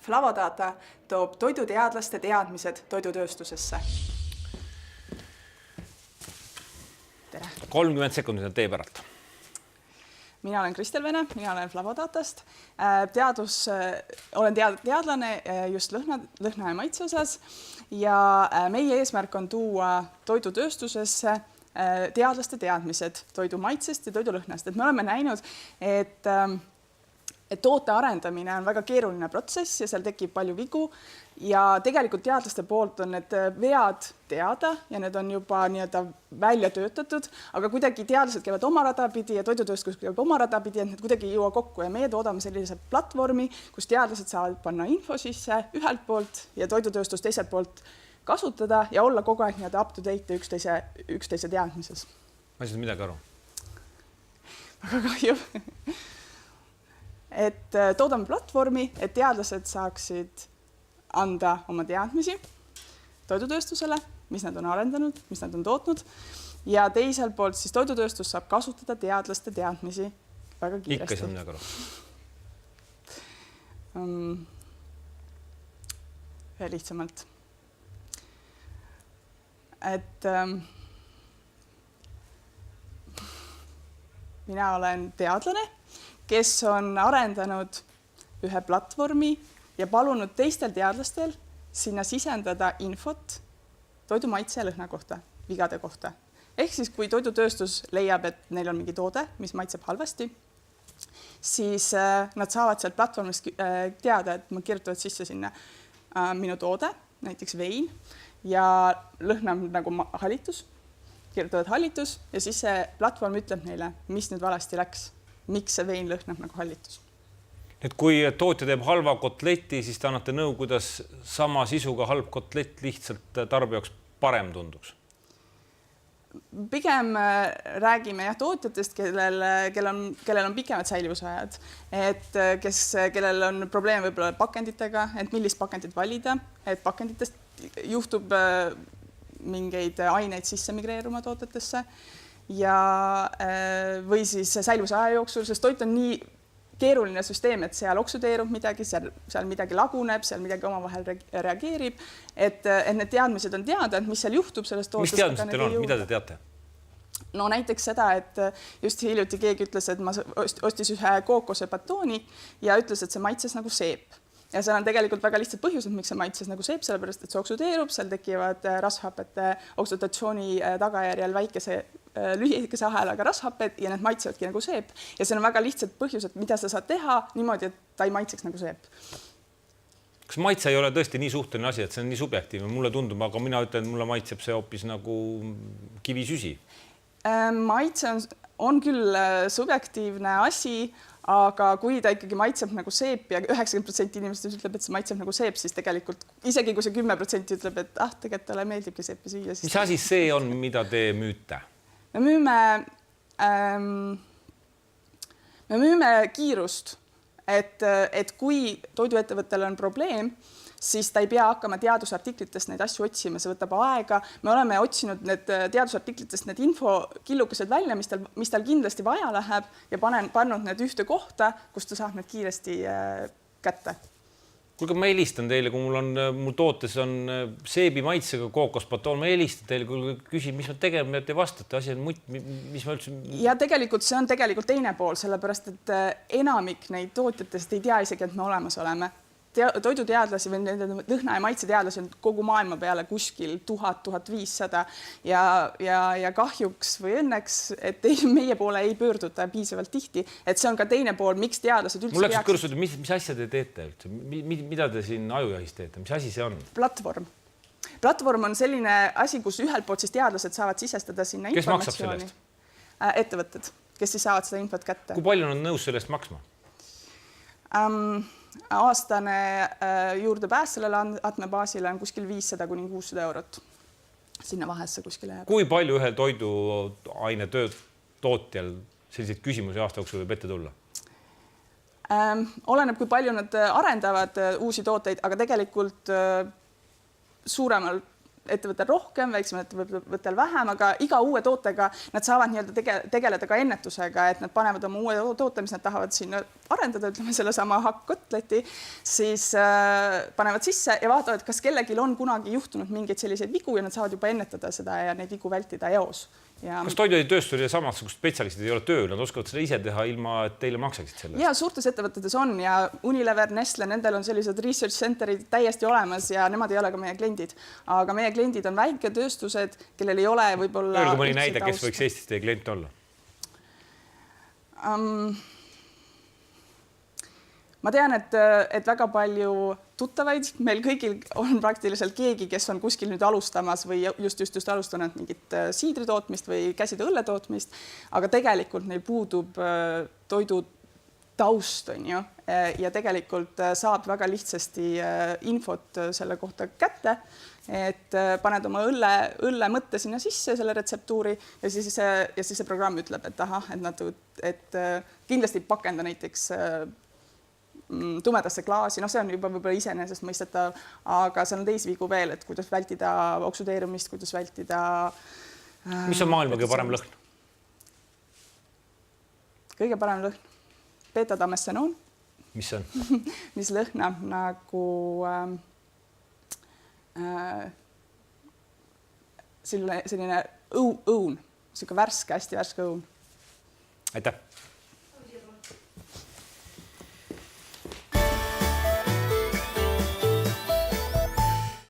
Flavodata toob toiduteadlaste teadmised toidutööstusesse. Tere! 30 sekundit on tee päralt. Mina olen Kristel Vene, mina olen Flavodatast. Olen teadlane just lõhna ja maitse osas ja meie eesmärk on tuua toidutööstusesse teadlaste teadmised toidu maitsest ja toidulõhnast. Me oleme näinud, et toote arendamine on väga keeruline protsess ja seal tekib palju vigu ja tegelikult teadlaste poolt on need vead teada ja need on juba välja töötatud, aga kuidagi teadlased käivad oma rada pidi ja toidutööstus käib oma rada pidi, et need kuidagi ei jõua kokku ja meie toodame sellise platvormi, kus teadlased saavad panna info sisse ühelt poolt ja toidutööstus teiselt poolt kasutada ja olla kogu aeg up to date üksteise teadmises. Ma ei saa midagi aru. Väga kahju. Et toodame platvormi, et teadlased saaksid anda oma teadmisi toidutööstusele, mis nad on arendanud, mis nad on tootnud ja teiselt poolt siis toidutööstus saab kasutada teadlaste teadmisi väga kiiresti. Ikka ei saa midagi aru. Lihtsamalt. Et mina olen teadlane, kes on arendanud ühe platvormi ja palunud teistel teadlastel sinna sisendada infot toidu maitse ja lõhna kohta, vigade kohta. Ehk siis, kui toidutööstus leiab, et neil on mingi toode, mis maitseb halvasti, siis nad saavad sealt platvormist teada, et nad kirjutavad sisse sinna minu toode, näiteks vein, ja lõhnab nagu hallitus, kirjutavad hallitus ja siis see platvorm ütleb neile, mis nüüd valesti läks. Miks see vein lõhnab nagu hallitus? Et kui tootja teeb halva kotleti, siis te annate nõu, kuidas sama sisuga halb kotlet lihtsalt tarbijaks parem tunduks? Pigem räägime tootjatest, kellel on pikemad säilivusajad, et kellel on probleem võib-olla pakenditega, et millist pakendit valida, et pakenditest juhtub mingeid aineid sisse migreeruma toodetesse või siis säilivuse aja jooksul, sest toit on nii keeruline süsteem, et seal oksudeerub midagi, seal midagi laguneb, seal midagi omavahel reageerib, et need teadmised on teada, et mis seal juhtub sellest tootest. Mis teadmised teil on? Mida te teate? No näiteks seda, et just hiljuti keegi ütles, et ma ostis ühe kookose batooni ja ütles, et see maitses nagu seep. Ja seal on tegelikult väga lihtsad põhjused, miks see maitses nagu seep, sellepärast, et see oksudeerub, seal tekivad rasvhappete oksudatsiooni tagajärjel väikese lühikese ahelaga rasvhapped ja need maitsevadki nagu seep. Ja see on väga lihtsad põhjused, mida sa saad teha niimoodi, et ta ei maitseks nagu seep. Kas maitse ei ole tõesti nii suhteline asi, et see on nii subjektiivne? Mulle tundub, aga mina ütlen, et mulle maitseb see hoopis nagu kivisüsi. Maitse on küll subjektiivne asi, aga kui ta ikkagi maitseb nagu seep ja 90% inimestest ütleb, et see maitseb nagu seep, siis tegelikult isegi kui see 10% ütleb, et tegelikult talle meeldibki seepi süüa. Mis asi see on, mida te müüte? Me müüme kiirust, et kui toiduettevõttel on probleem, siis ta ei pea hakkama teadusartiklitest neid asju otsima, see võtab aega. Me oleme otsinud need teadusartiklitest need infokillukesed välja, mis tal kindlasti vaja läheb ja pannud need ühte kohta, kus ta saab need kiiresti kätte. Kuulge, ma helistan teile, kui mul tootes on seebi maitsega kookosbatoon, ma helistan teile, kui küsin, mis ma tegema, te vastate, asi on mutt, mis ma üldse... Ja tegelikult see on tegelikult teine pool, sellepärast, et enamik neid tootjatest ei tea isegi, et me olemas oleme. Toiduteadlasi või lõhna ja maitse teadlasi on kogu maailma peale kuskil 1000-1500 ja kahjuks või õnneks, et meie poole ei pöörduta piisavalt tihti, et see on ka teine pool, miks teadlased üldse mul läks kõrsuda, mis asja te teete üldse? Mida te siin ajujahis teete? Mis asi see on? Platvorm. Platvorm on selline asi, kus ühelt poolt siis teadlased saavad sisestada sinna informatsiooni. Kes maksab sellest? Ettevõtted, kes siis saavad seda infot kätte. Kui palju on nõus sellest maksma? Aastane juurdepääs sellele andmebaasile on kuskil 500–600 eurot. Sinna vahesse kuskile jääb. Kui palju ühel toiduaine tootjal selliseid küsimusi aasta jooksul võib ette tulla? Oleneb, kui palju nad arendavad uusi tooteid, aga tegelikult suuremal ettevõttel rohkem, väiksem ettevõttel vähem, aga iga uue tootega nad saavad nii-öelda tegeleda ka ennetusega, et nad panevad oma uue toote, mis nad tahavad sinna arendada, ütleme sellesama hakkotleti, siis panevad sisse ja vaatavad, kas kellelgi on kunagi juhtunud mingeid selliseid vigu ja nad saavad juba ennetada seda ja neid vigu vältida eos. Kas toiduainetöösturil samasugused spetsialistid ei ole tööl, nad oskavad seda ise teha ilma, et teile maksaksid selle? Ja suurtes ettevõtetes on ja Unilever, Nestle, nendel on sellised research centerid täiesti olemas ja nemad ei ole ka meie kliendid. Aga meie kliendid on väiketööstused, kellel ei ole võib-olla... Öelge mõni näide, kes võiks Eestis teie klient olla? Ma tean, et väga palju tuttavaid, meil kõigil on praktiliselt keegi, kes on kuskil nüüd alustamas või just alustanud mingit siidritootmist või käside õlle tootmist, aga tegelikult neil puudub toidu taust, on ju, ja tegelikult saab väga lihtsasti infot selle kohta kätte, et paned oma õlle mõtte sinna sisse, selle retseptuuri ja siis see programm ütleb, et ahah, et kindlasti pakenda näiteks tumedasse klaasi, see on juba võib-olla iseenesest mõistetav, aga seal on teisi vigu veel, et kuidas vältida oksudeerumist, kuidas vältida... Mis on maailma kõige parem lõhn? Kõige parem lõhn? Beta-damessenoon. Mis see on? Mis lõhnab nagu selline õun, selline hästi värske õun. Aitäh!